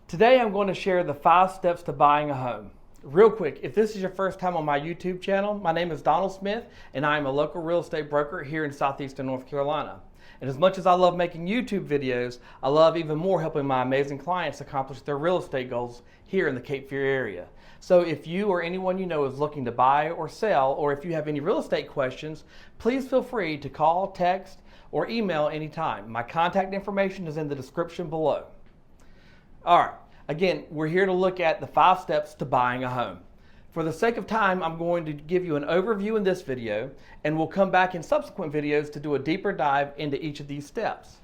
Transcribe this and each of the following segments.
Today I'm going to share the 5 steps to buying a home. Real quick, if this is your first time on my YouTube channel, my name is Donald Smith and I am a local real estate broker here in southeastern North Carolina. And as much as I love making YouTube videos, I love even more helping my amazing clients accomplish their real estate goals here in the Cape Fear area. So if you or anyone you know is looking to buy or sell, or if you have any real estate questions, please feel free to call, text, or email anytime. My contact information is in the description below. All right, again, we're here to look at the 5 steps to buying a home. For the sake of time, I'm going to give you an overview in this video, and we'll come back in subsequent videos to do a deeper dive into each of these steps.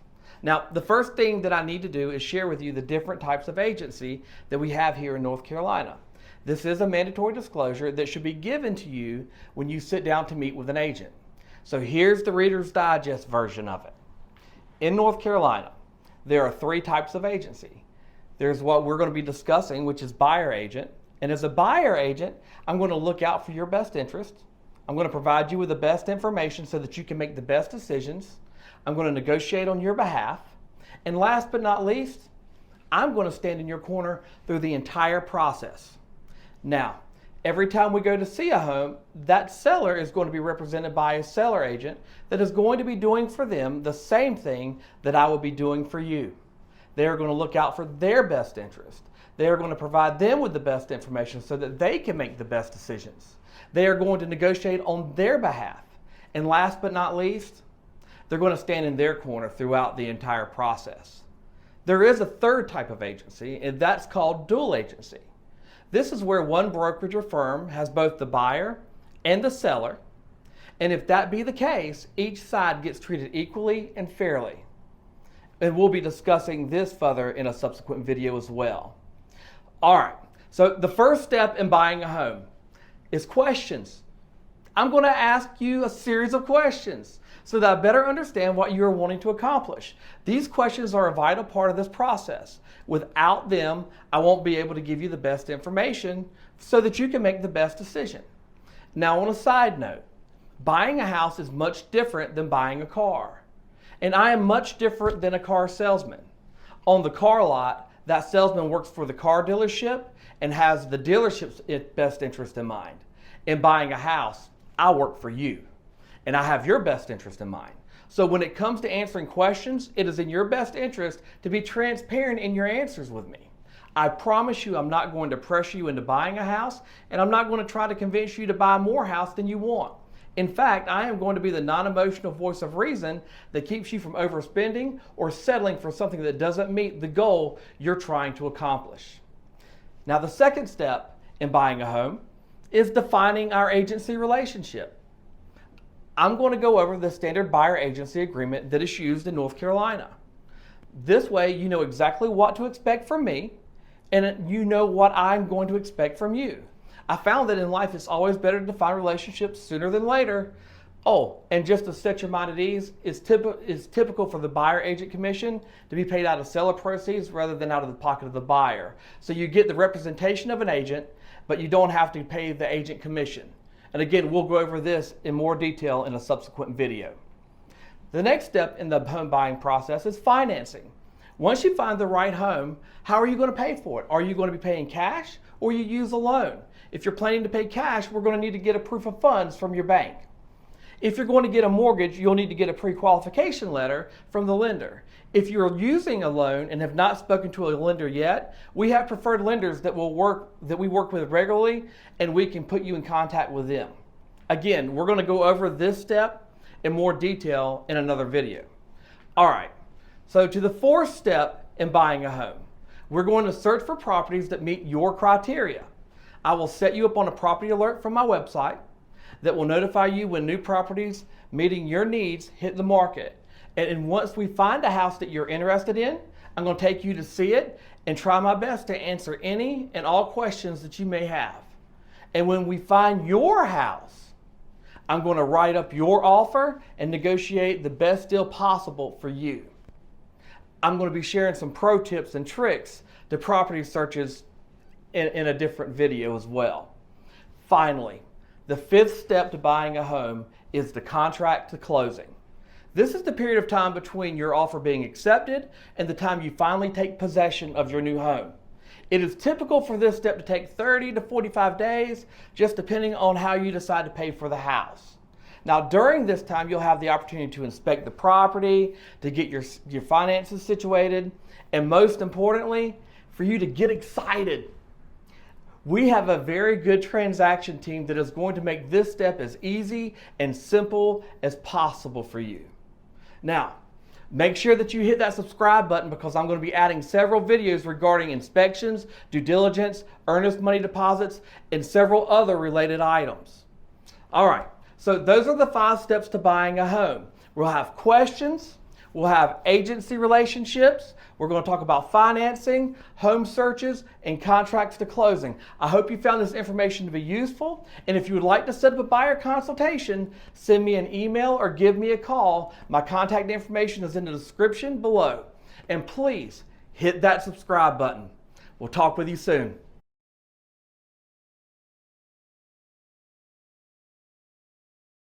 Now, the first thing that I need to do is share with you the different types of agency that we have here in North Carolina. This is a mandatory disclosure that should be given to you when you sit down to meet with an agent. So here's the Reader's Digest version of it. In North Carolina, there are 3 types of agency. There's what we're going to be discussing, which is buyer agent. And as a buyer agent, I'm going to look out for your best interest. I'm going to provide you with the best information so that you can make the best decisions. I'm going to negotiate on your behalf. And last but not least, I'm going to stand in your corner through the entire process. Now, every time we go to see a home, that seller is going to be represented by a seller agent that is going to be doing for them the same thing that I will be doing for you. They're going to look out for their best interest. They are going to provide them with the best information so that they can make the best decisions. They are going to negotiate on their behalf. And last but not least, they're going to stand in their corner throughout the entire process. There is a 3rd type of agency, and that's called dual agency. This is where one brokerage or firm has both the buyer and the seller. And if that be the case, each side gets treated equally and fairly. And we'll be discussing this further in a subsequent video as well. All right, so the first step in buying a home is questions. I'm going to ask you a series of questions so that I better understand what you are wanting to accomplish. These questions are a vital part of this process. Without them, I won't be able to give you the best information so that you can make the best decision. Now, on a side note, buying a house is much different than buying a car. And I am much different than a car salesman. On the car lot, that salesman works for the car dealership and has the dealership's best interest in mind. In buying a house, I work for you and I have your best interest in mind. So when it comes to answering questions, it is in your best interest to be transparent in your answers with me. I promise you I'm not going to pressure you into buying a house, and I'm not going to try to convince you to buy more house than you want. In fact, I am going to be the non-emotional voice of reason that keeps you from overspending or settling for something that doesn't meet the goal you're trying to accomplish. Now, the second step in buying a home is defining our agency relationship. I'm going to go over the standard buyer agency agreement that is used in North Carolina. This way, you know exactly what to expect from me, and you know what I'm going to expect from you. I found that in life it's always better to define relationships sooner than later. Oh, and just to set your mind at ease, it's typical for the buyer agent commission to be paid out of seller proceeds rather than out of the pocket of the buyer. So you get the representation of an agent, but you don't have to pay the agent commission. And again, we'll go over this in more detail in a subsequent video. The next step in the home buying process is financing. Once you find the right home, how are you going to pay for it? Are you going to be paying cash or you use a loan? If you're planning to pay cash, we're going to need to get a proof of funds from your bank. If you're going to get a mortgage, you'll need to get a pre-qualification letter from the lender. If you're using a loan and have not spoken to a lender yet, we have preferred lenders that we work with regularly, and we can put you in contact with them. Again, we're going to go over this step in more detail in another video. All right, so to the 4th step in buying a home, we're going to search for properties that meet your criteria. I will set you up on a property alert from my website that will notify you when new properties meeting your needs hit the market. And once we find a house that you're interested in, I'm going to take you to see it and try my best to answer any and all questions that you may have. And when we find your house, I'm going to write up your offer and negotiate the best deal possible for you. I'm going to be sharing some pro tips and tricks to property searches in a different video as well. Finally, the 5th step to buying a home is the contract to closing. This is the period of time between your offer being accepted and the time you finally take possession of your new home. It is typical for this step to take 30 to 45 days, just depending on how you decide to pay for the house. Now, during this time, you'll have the opportunity to inspect the property, to get your finances situated, and most importantly, for you to get excited. We have a very good transaction team that is going to make this step as easy and simple as possible for you. Now, make sure that you hit that subscribe button because I'm going to be adding several videos regarding inspections, due diligence, earnest money deposits, and several other related items. All right. So those are the 5 steps to buying a home. We'll have questions, we'll have agency relationships, we're going to talk about financing, home searches, and contracts to closing. I hope you found this information to be useful, and if you would like to set up a buyer consultation, send me an email or give me a call. My contact information is in the description below. And please hit that subscribe button. We'll talk with you soon.